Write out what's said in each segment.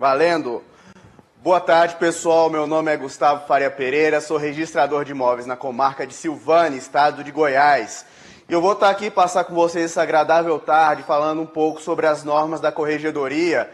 Valendo! Boa tarde, pessoal. Meu nome é Gustavo Faria Pereira, sou registrador de imóveis na comarca de Silvânia, estado de Goiás. E eu vou estar aqui passar com vocês essa agradável tarde falando um pouco sobre as normas da corregedoria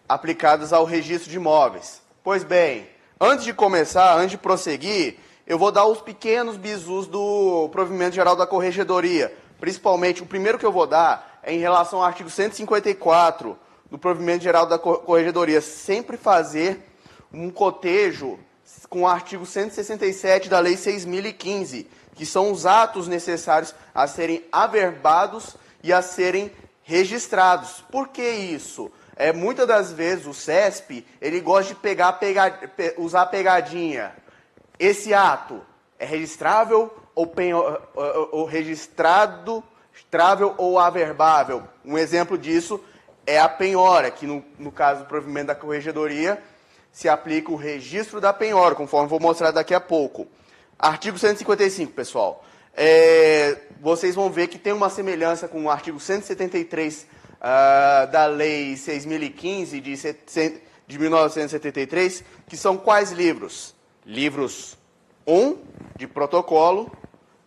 aplicadas ao registro de imóveis. Pois bem, antes de prosseguir, eu vou dar os pequenos bizus do provimento geral da corregedoria. Principalmente, o primeiro que eu vou dar é em relação ao artigo 154 do provimento geral da corregedoria. Sempre fazer um cotejo com o artigo 167 da Lei 6.015, que são os atos necessários a serem averbados e a serem registrados. Por que isso? Muitas das vezes o CESP ele gosta de usar pegadinha. Esse ato é registrável ou registrável ou averbável? Um exemplo disso é a penhora, que no caso do provimento da corregedoria se aplica o registro da penhora, conforme vou mostrar daqui a pouco. Artigo 155, pessoal. Vocês vão ver que tem uma semelhança com o artigo 173 da Lei 6.015 de 1973, que são quais livros? Livros 1, de protocolo,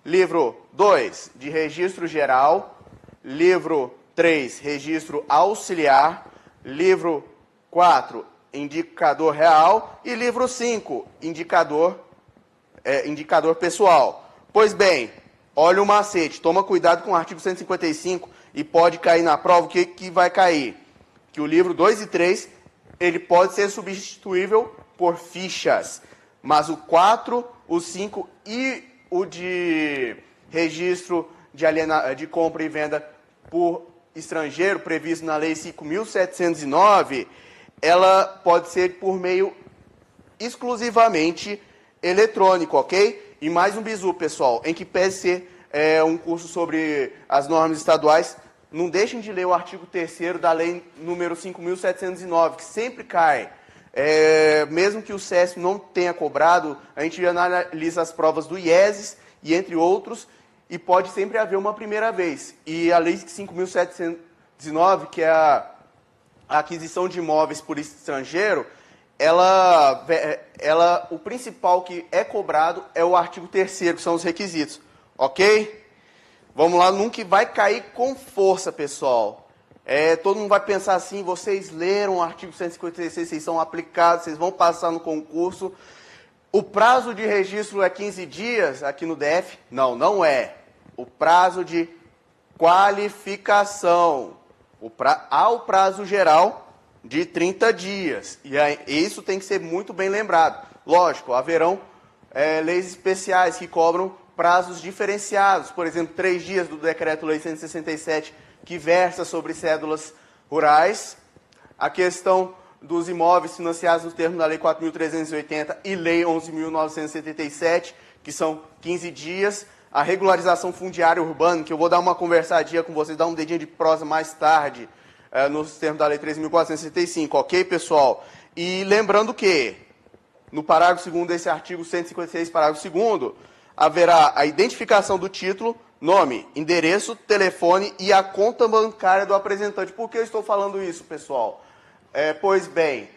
livro 2, de registro geral, livro 3, registro auxiliar, livro 4, indicador real e livro 5, indicador pessoal. Pois bem, olha o macete, toma cuidado com o artigo 155 e pode cair na prova. O que vai cair? Que o livro 2 e 3, ele pode ser substituível por fichas, mas o 4, o 5 e o de registro de compra e venda por estrangeiro, previsto na Lei 5.709, ela pode ser por meio exclusivamente eletrônico, ok? E mais um bizu, pessoal, em que pese ser um curso sobre as normas estaduais, não deixem de ler o artigo 3º da Lei número 5.709, que sempre cai. Mesmo que o CESP não tenha cobrado, a gente analisa as provas do IESES e entre outros, e pode sempre haver uma primeira vez. E a Lei 5.709, que é a aquisição de imóveis por estrangeiro, o principal que é cobrado é o artigo 3º, que são os requisitos. Ok? Vamos lá, nunca vai cair com força, pessoal. Todo mundo vai pensar assim, vocês leram o artigo 156, vocês são aplicados, vocês vão passar no concurso. O prazo de registro é 15 dias aqui no DF? Não, não é. O prazo de qualificação. Há o prazo geral de 30 dias. E isso tem que ser muito bem lembrado. Lógico, haverão leis especiais que cobram prazos diferenciados. Por exemplo, 3 dias do Decreto-Lei 167, que versa sobre cédulas rurais. A questão dos imóveis financiados no termo da Lei 4.380 e Lei 11.977, que são 15 dias. A regularização fundiária urbana, que eu vou dar uma conversadinha com vocês, dar um dedinho de prosa mais tarde, nos termos da Lei 3.465, ok, pessoal? E lembrando que, no parágrafo 2º desse artigo 156, parágrafo 2º, haverá a identificação do título, nome, endereço, telefone e a conta bancária do apresentante. Por que eu estou falando isso, pessoal? Pois bem,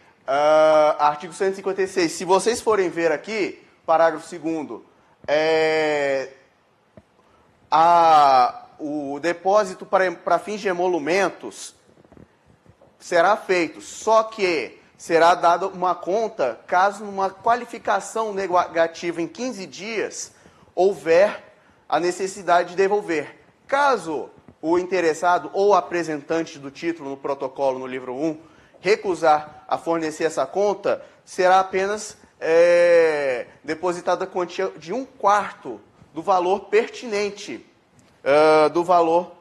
artigo 156, se vocês forem ver aqui, parágrafo 2º, o depósito para fins de emolumentos será feito, só que será dada uma conta caso uma qualificação negativa em 15 dias houver a necessidade de devolver. Caso o interessado ou apresentante do título no protocolo, no livro 1, recusar a fornecer essa conta, será apenas depositada a quantia de 1/4 do valor pertinente, do valor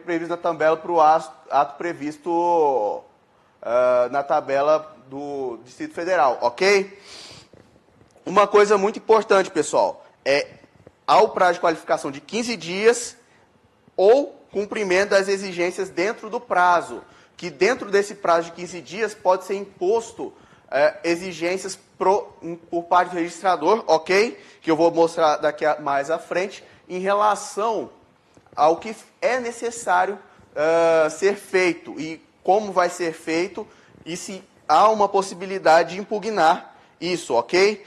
previsto na tabela para o ato previsto na tabela do Distrito Federal, ok? Uma coisa muito importante, pessoal, há o prazo de qualificação de 15 dias ou cumprimento das exigências dentro do prazo, que dentro desse prazo de 15 dias pode ser imposto exigências por parte do registrador, ok? Que eu vou mostrar daqui mais à frente, em relação ao que é necessário ser feito e como vai ser feito e se há uma possibilidade de impugnar isso, ok?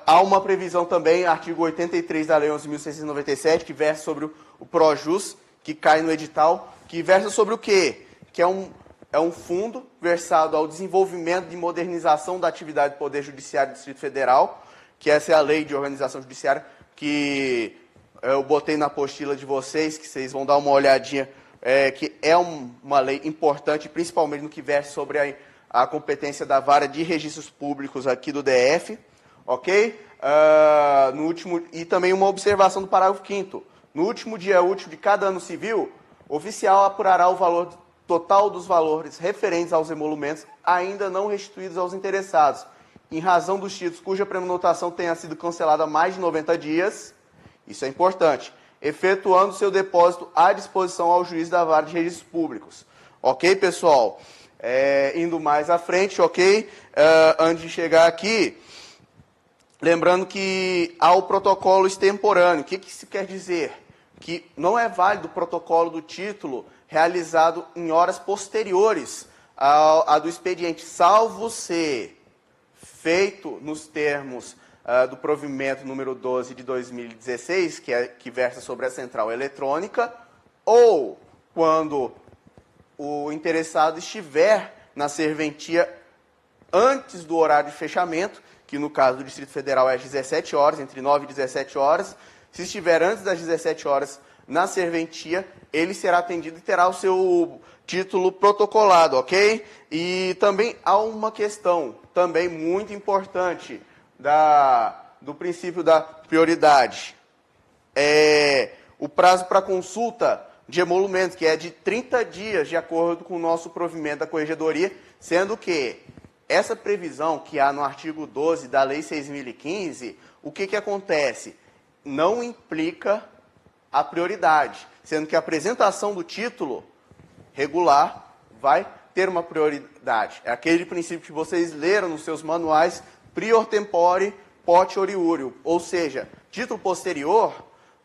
Há uma previsão também, artigo 83 da Lei 11.697, que versa sobre o Projus, que cai no edital, que versa sobre o quê? Que é um fundo versado ao desenvolvimento de modernização da atividade do Poder Judiciário do Distrito Federal, que essa é a Lei de Organização Judiciária, que eu botei na apostila de vocês, que vocês vão dar uma olhadinha, que é uma lei importante, principalmente no que versa sobre a competência da Vara de Registros Públicos aqui do DF, ok? E também uma observação do parágrafo 5º. No último dia útil de cada ano civil, o oficial apurará o valor total dos valores referentes aos emolumentos ainda não restituídos aos interessados, em razão dos títulos cuja prenotação tenha sido cancelada há mais de 90 dias, isso é importante, efetuando seu depósito à disposição ao juiz da Vara de Registros Públicos. Ok, pessoal? Indo mais à frente, ok? Antes de chegar aqui, lembrando que há o protocolo extemporâneo. O que isso quer dizer? Que não é válido o protocolo do título realizado em horas posteriores à do expediente, salvo ser feito nos termos do provimento número 12 de 2016, que versa sobre a central eletrônica, ou quando o interessado estiver na serventia antes do horário de fechamento, que no caso do Distrito Federal é às 17 horas, entre 9 e 17 horas. Se estiver antes das 17 horas na serventia, ele será atendido e terá o seu título protocolado, ok? E também há uma questão, também muito importante, do princípio da prioridade. O prazo para consulta de emolumentos, que é de 30 dias, de acordo com o nosso provimento da Corregedoria, sendo que essa previsão que há no artigo 12 da Lei 6.015, o que acontece? Não implica a prioridade, sendo que a apresentação do título regular vai ter uma prioridade. É aquele princípio que vocês leram nos seus manuais, prior tempore, pote oriúrio, ou seja, título posterior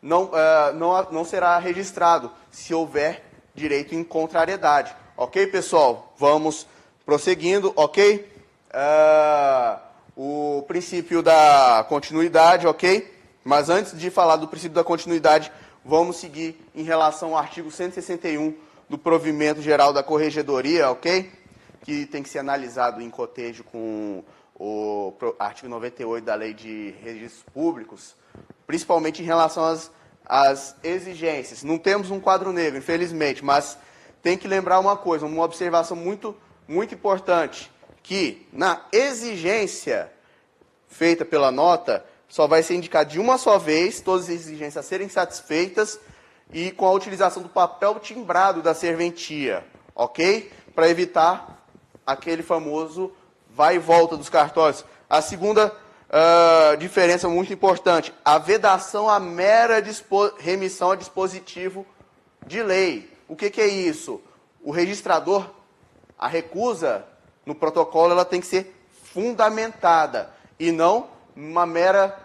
não será registrado se houver direito em contrariedade. Ok, pessoal? Vamos prosseguindo, ok? O princípio da continuidade, ok? Mas antes de falar do princípio da continuidade, vamos seguir em relação ao artigo 161 do provimento geral da Corregedoria, ok? Que tem que ser analisado em cotejo com o artigo 98 da Lei de Registros Públicos, principalmente em relação às exigências. Não temos um quadro negro, infelizmente, mas tem que lembrar uma coisa, uma observação muito, muito importante, que na exigência feita pela nota, só vai ser indicado de uma só vez, todas as exigências a serem satisfeitas e com a utilização do papel timbrado da serventia, ok? Para evitar aquele famoso vai e volta dos cartórios. A segunda diferença muito importante, a vedação à mera remissão a dispositivo de lei. O que é isso? O registrador, a recusa no protocolo, ela tem que ser fundamentada e não uma mera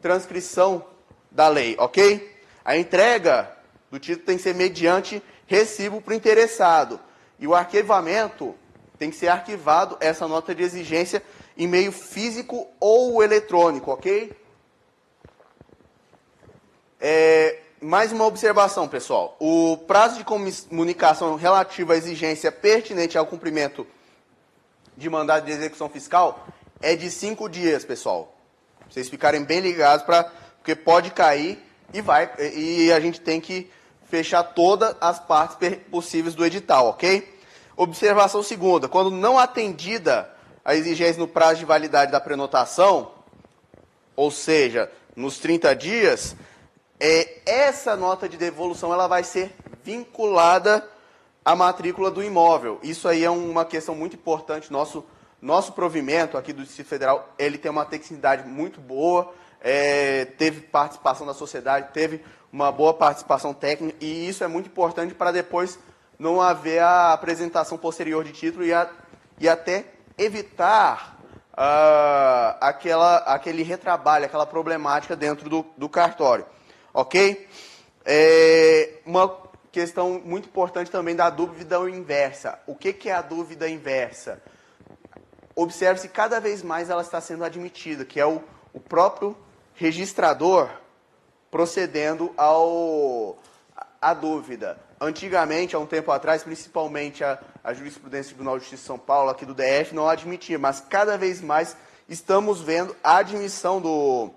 transcrição da lei, ok? A entrega do título tem que ser mediante recibo para o interessado. E o arquivamento tem que ser arquivado, essa nota de exigência, em meio físico ou eletrônico, ok? Mais uma observação, pessoal. O prazo de comunicação relativo à exigência pertinente ao cumprimento de mandado de execução fiscal é de 5 dias, pessoal. Vocês ficarem bem ligados, porque pode cair e a gente tem que fechar todas as partes possíveis do edital, ok? Observação segunda, quando não atendida a exigência no prazo de validade da prenotação, ou seja, nos 30 dias, essa nota de devolução ela vai ser vinculada à matrícula do imóvel. Isso aí é uma questão muito importante. Nosso provimento aqui do Distrito Federal, ele tem uma tecnicidade muito boa, teve participação da sociedade, teve uma boa participação técnica, e isso é muito importante para depois não haver a apresentação posterior de título e até evitar aquele retrabalho, aquela problemática dentro do cartório. Ok? Uma questão muito importante também da dúvida inversa. O que é a dúvida inversa? Observe se cada vez mais ela está sendo admitida, que é o próprio registrador procedendo à dúvida. Antigamente, há um tempo atrás, principalmente a jurisprudência do Tribunal de Justiça de São Paulo, aqui do DF, não admitia, mas cada vez mais estamos vendo a admissão do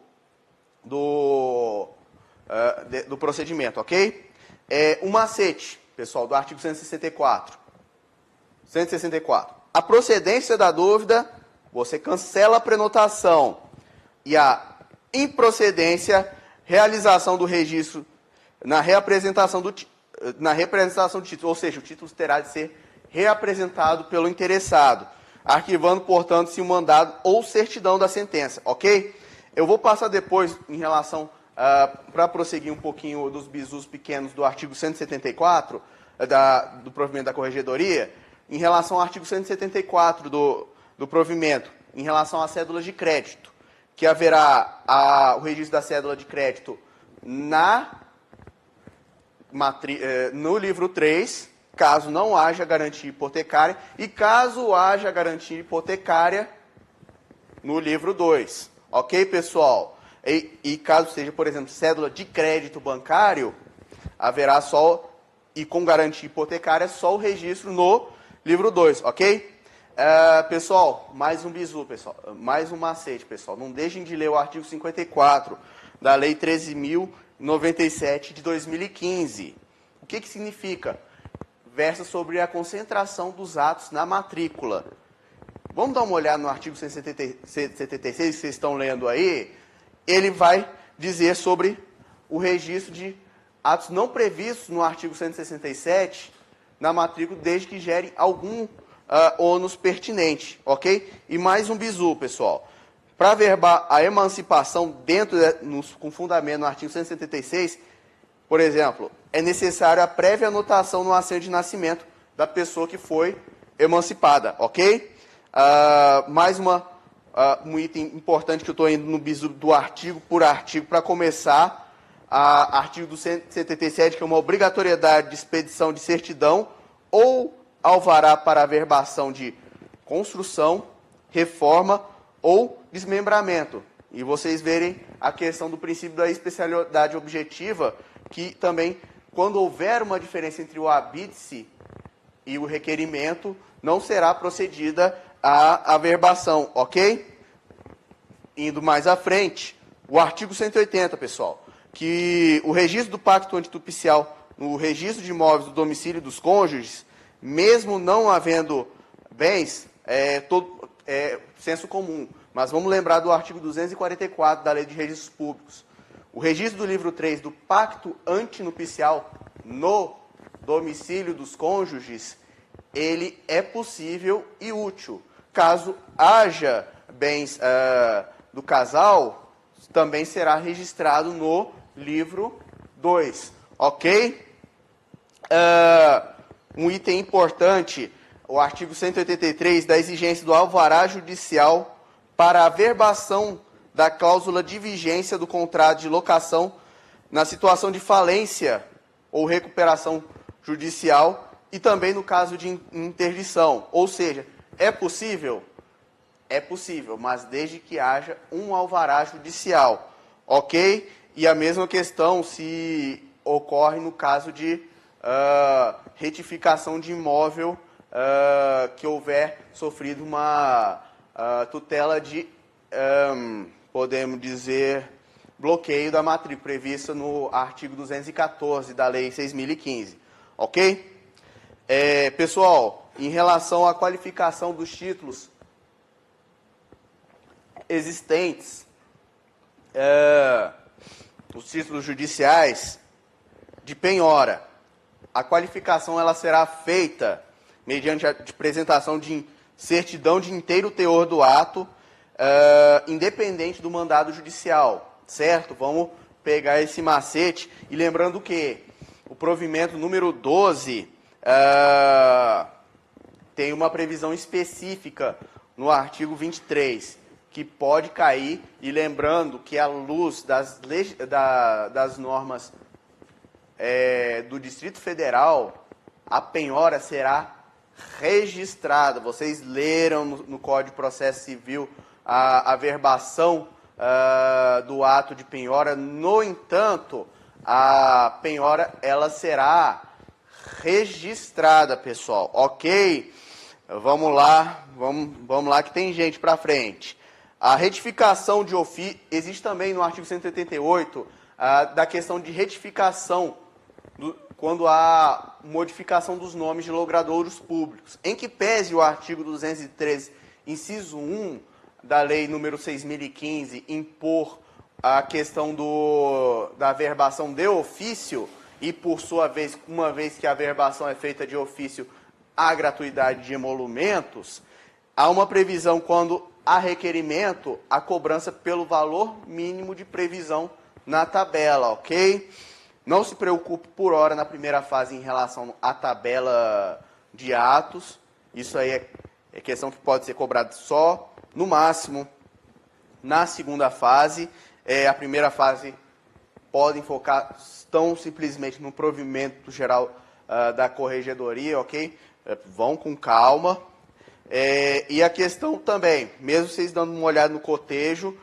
procedimento, ok? Um macete, pessoal, do artigo 164. 164. A procedência da dúvida, você cancela a prenotação. E a improcedência, realização do registro na reapresentação do título, ou seja, o título terá de ser reapresentado pelo interessado, arquivando, portanto-se o mandado ou certidão da sentença, ok? Eu vou passar depois, em relação, para prosseguir um pouquinho dos bizus pequenos do artigo 174, do provimento da corregedoria, em relação ao artigo 174 do provimento, em relação às cédulas de crédito, que haverá o registro da cédula de crédito no livro 3, caso não haja garantia hipotecária, e caso haja garantia hipotecária, no livro 2. Ok, pessoal? E caso seja, por exemplo, cédula de crédito bancário, haverá só, e com garantia hipotecária, só o registro no livro 2, ok? Pessoal, mais um bizu, pessoal, mais um macete, pessoal. Não deixem de ler o artigo 54 da Lei 13.097 de 2015. O que significa? Versa sobre a concentração dos atos na matrícula. Vamos dar uma olhada no artigo 176 que vocês estão lendo aí. Ele vai dizer sobre o registro de atos não previstos no artigo 167 na matrícula, desde que gerem algum ônus pertinente, ok? E mais um bizu, pessoal. Para averbar a emancipação com fundamento no artigo 176, por exemplo, é necessário a prévia anotação no assento de nascimento da pessoa que foi emancipada, ok? Mais um item importante que eu estou indo no bizu do artigo por artigo para começar. Artigo do 177, que é uma obrigatoriedade de expedição de certidão ou alvará para averbação de construção, reforma ou desmembramento. E vocês verem a questão do princípio da especialidade objetiva, que também, quando houver uma diferença entre o habite-se e o requerimento, não será procedida a averbação, ok? Indo mais à frente, o artigo 180, pessoal, que o registro do pacto antitupicial no registro de imóveis do domicílio dos cônjuges, mesmo não havendo bens, senso comum. Mas vamos lembrar do artigo 244 da Lei de Registros Públicos. O registro do livro 3 do pacto antinupcial no domicílio dos cônjuges, ele é possível e útil. Caso haja bens do casal, também será registrado no livro 2. Ok? Um item importante, o artigo 183 da exigência do alvará judicial para a averbação da cláusula de vigência do contrato de locação na situação de falência ou recuperação judicial e também no caso de interdição. Ou seja, é possível? É possível, mas desde que haja um alvará judicial, ok? E a mesma questão se ocorre no caso de retificação de imóvel que houver sofrido uma tutela de, podemos dizer, bloqueio da matrícula, prevista no artigo 214 da Lei 6.015, ok? Pessoal, em relação à qualificação dos títulos existentes, os títulos judiciais de penhora, a qualificação ela será feita mediante a apresentação de certidão de inteiro teor do ato, independente do mandado judicial, certo? Vamos pegar esse macete e lembrando que o provimento número 12 tem uma previsão específica no artigo 23, que pode cair, e lembrando que à luz das normas do Distrito Federal, a penhora será registrada. Vocês leram no Código de Processo Civil a verbação do ato de penhora. No entanto, a penhora ela será registrada, pessoal. Ok? Vamos lá que tem gente para frente. A retificação de ofício, existe também no artigo 188 da questão de retificação quando há modificação dos nomes de logradouros públicos. Em que pese o artigo 213, inciso 1 da Lei número 6.015, impor a questão da averbação de ofício, e por sua vez, uma vez que a averbação é feita de ofício, a gratuidade de emolumentos, há uma previsão quando há requerimento, a cobrança pelo valor mínimo de previsão na tabela, ok? Não se preocupe por hora na primeira fase em relação à tabela de atos. Isso aí é questão que pode ser cobrada só, no máximo, na segunda fase. A primeira fase podem focar tão simplesmente no provimento geral da corregedoria, ok? Vão com calma. E a questão também, mesmo vocês dando uma olhada no cotejo,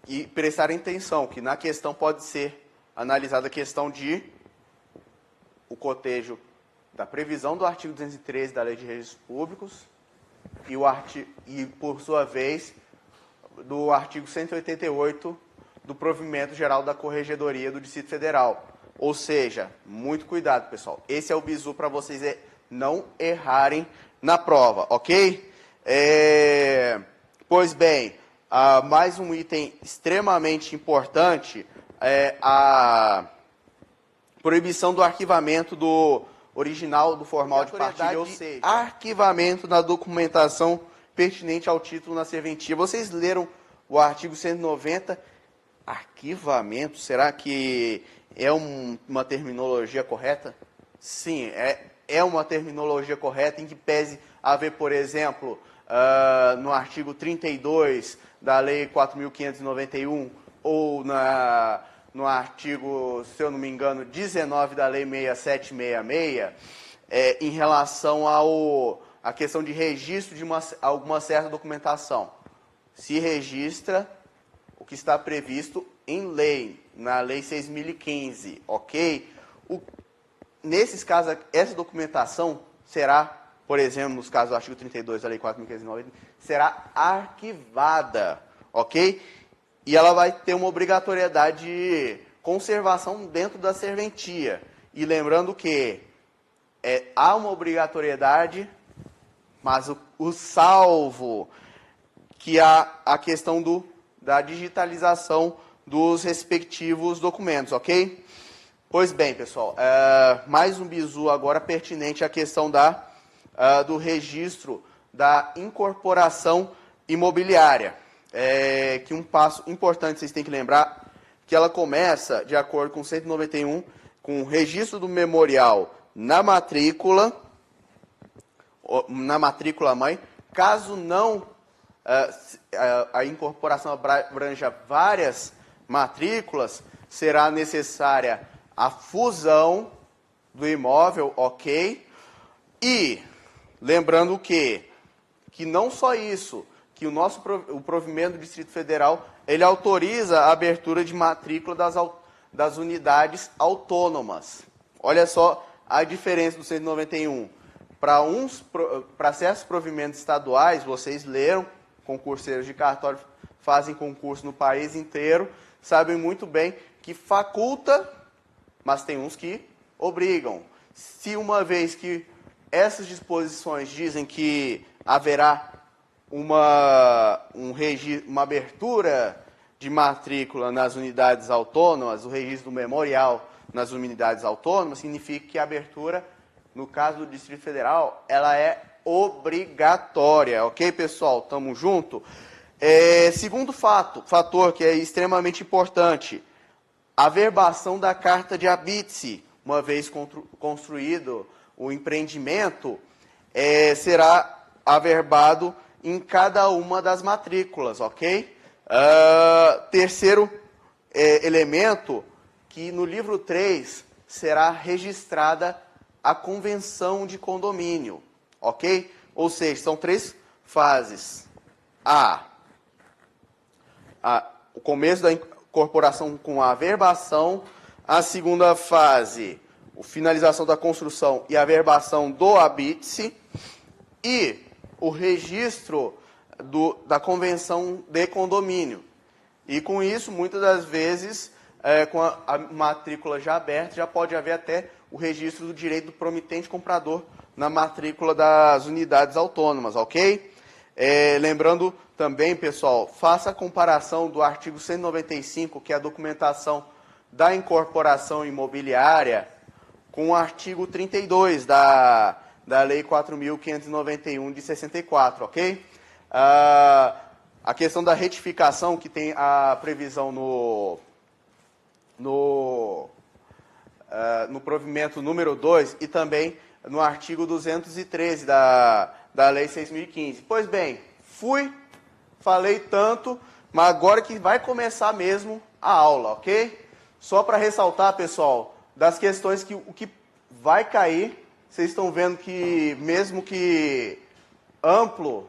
e prestarem atenção, que na questão pode ser analisada a questão de o cotejo da previsão do artigo 213 da Lei de Registros Públicos e, por sua vez, do artigo 188 do provimento geral da Corregedoria do Distrito Federal. Ou seja, muito cuidado, pessoal. Esse é o bizu para vocês não errarem na prova, ok? Pois bem, mais um item extremamente importante é a proibição do arquivamento do original do formal de partilha, ou seja, arquivamento da documentação pertinente ao título na serventia. Vocês leram o artigo 190, arquivamento, será que é uma terminologia correta? Sim, é uma terminologia correta, em que pese haver, por exemplo, no artigo 32 da Lei 4.591, ou no artigo, se eu não me engano, 19 da Lei 6766, em relação à questão de registro de alguma certa documentação. Se registra o que está previsto em lei, na Lei 6.015, ok? Nesses casos, essa documentação será, por exemplo, nos casos do artigo 32 da Lei 4.590, será arquivada, ok? E ela vai ter uma obrigatoriedade de conservação dentro da serventia. E lembrando que há uma obrigatoriedade, mas o salvo, que há a questão da digitalização dos respectivos documentos, ok? Pois bem, pessoal, mais um bizu agora pertinente à questão do registro da incorporação imobiliária. Que um passo importante vocês têm que lembrar, que ela começa, de acordo com 191, com o registro do memorial na matrícula mãe. Caso não a incorporação abranja várias matrículas, será necessária a fusão do imóvel, ok? E lembrando que não só isso, que o provimento do Distrito Federal, ele autoriza a abertura de matrícula das unidades autônomas. Olha só a diferença do 191. Para certos provimentos estaduais, vocês leram, concurseiros de cartório fazem concurso no país inteiro, sabem muito bem que faculta, mas tem uns que obrigam. Se uma vez que essas disposições dizem que haverá uma abertura de matrícula nas unidades autônomas, o registro do memorial nas unidades autônomas, significa que a abertura, no caso do Distrito Federal, ela é obrigatória, ok, pessoal? Tamo junto? Segundo fator que é extremamente importante, a verbação da carta de habite-se, uma vez construído o empreendimento, será averbado em cada uma das matrículas, ok? Terceiro elemento, que no livro 3 será registrada a convenção de condomínio, ok? Ou seja, são 3 fases. O começo da incorporação com a averbação, a segunda fase, a finalização da construção e a averbação do habite-se, e o registro da convenção de condomínio. E com isso, muitas das vezes, com a matrícula já aberta, já pode haver até o registro do direito do promitente comprador na matrícula das unidades autônomas, ok? Lembrando também, pessoal, faça a comparação do artigo 195, que é a documentação da incorporação imobiliária, com o artigo 32 da Lei 4.591 de 64, ok? A questão da retificação, que tem a previsão no provimento número 2 e também no artigo 213 da Lei 6.015. Pois bem, falei tanto, mas agora que vai começar mesmo a aula, ok? Só para ressaltar, pessoal, das questões que o que vai cair, vocês estão vendo que, mesmo que amplo,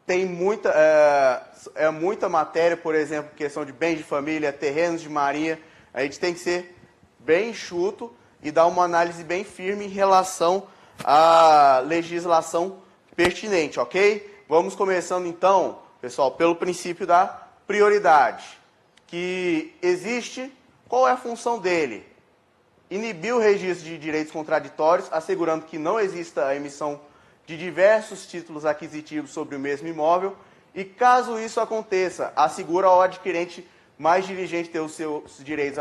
tem muita matéria, por exemplo, questão de bens de família, terrenos de marinha. A gente tem que ser bem enxuto e dar uma análise bem firme em relação à legislação pertinente, ok? Vamos começando então, pessoal, pelo princípio da prioridade, que existe. Qual é a função dele? Inibir o registro de direitos contraditórios, assegurando que não exista a emissão de diversos títulos aquisitivos sobre o mesmo imóvel, e caso isso aconteça, assegura ao adquirente mais diligente ter os seus direitos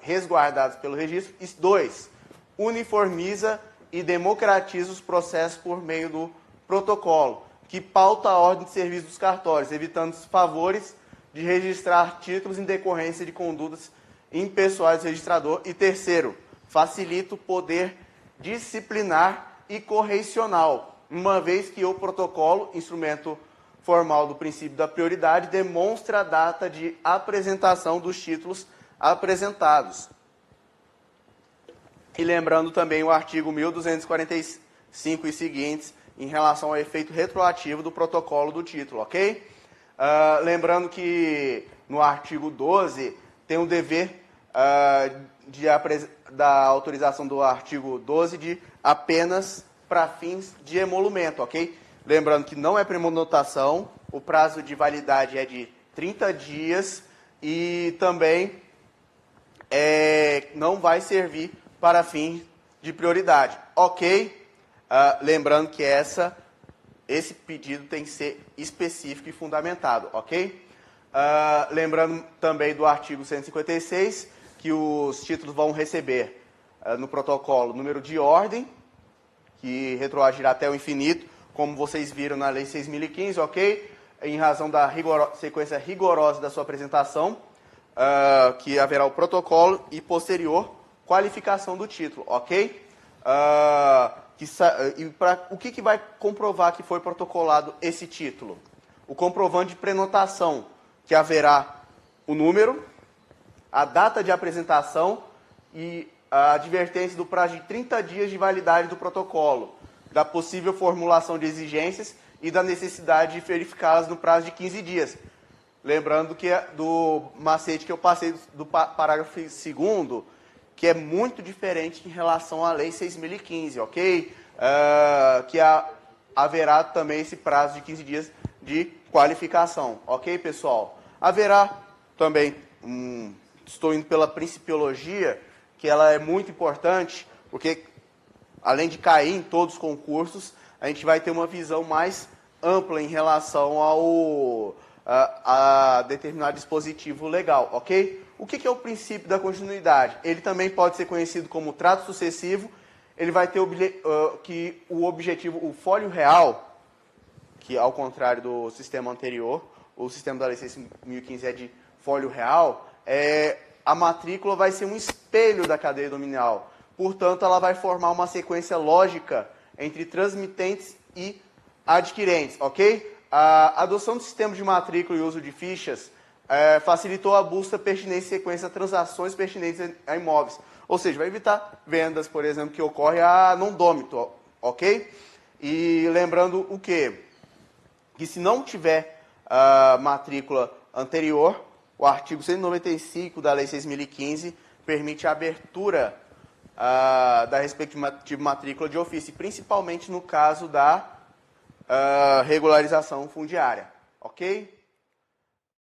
resguardados pelo registro. E 2, uniformiza e democratiza os processos por meio do protocolo, que pauta a ordem de serviço dos cartórios, evitando os favores de registrar títulos em decorrência de condutas impessoais do registrador. E 3, facilita o poder disciplinar e correicional, uma vez que o protocolo, instrumento formal do princípio da prioridade, demonstra a data de apresentação dos títulos apresentados. E lembrando também o artigo 1245 e seguintes, em relação ao efeito retroativo do protocolo do título, ok? Lembrando que no artigo 12 tem o dever da autorização do artigo 12 de apenas para fins de emolumento, ok? Lembrando que não é prenotação, o prazo de validade é de 30 dias e também não vai servir para fins de prioridade, ok? Lembrando que esse pedido tem que ser específico e fundamentado, ok? Lembrando também do artigo 156, que os títulos vão receber no protocolo número de ordem, que retroagirá até o infinito, como vocês viram na Lei 6.015, ok? Em razão da sequência rigorosa da sua apresentação, que haverá o protocolo e posterior qualificação do título, ok? O que vai comprovar que foi protocolado esse título? O comprovante de prenotação, que haverá o número, a data de apresentação e a advertência do prazo de 30 dias de validade do protocolo, da possível formulação de exigências e da necessidade de verificá-las no prazo de 15 dias. Lembrando que do macete que eu passei do parágrafo 2º, que é muito diferente em relação à Lei 6.015, ok? Que haverá também esse prazo de 15 dias de qualificação, ok, pessoal? Haverá também, estou indo pela principiologia, que ela é muito importante, porque além de cair em todos os concursos, a gente vai ter uma visão mais ampla em relação a determinado dispositivo legal, ok? O que é o princípio da continuidade? Ele também pode ser conhecido como trato sucessivo. Ele vai ter o objetivo, o fólio real, que ao contrário do sistema anterior, o sistema da Lei 6.015 é de fólio real, a matrícula vai ser um espelho da cadeia dominial. Portanto, ela vai formar uma sequência lógica entre transmitentes e adquirentes, ok? A adoção do sistema de matrícula e uso de fichas facilitou a busca, pertinência e sequência de transações pertinentes a imóveis. Ou seja, vai evitar vendas, por exemplo, que ocorrem a non-dômito, ok? E lembrando o quê? Que se não tiver matrícula anterior, o artigo 195 da Lei 6.015 permite a abertura da respectiva matrícula de ofício, principalmente no caso da regularização fundiária, ok?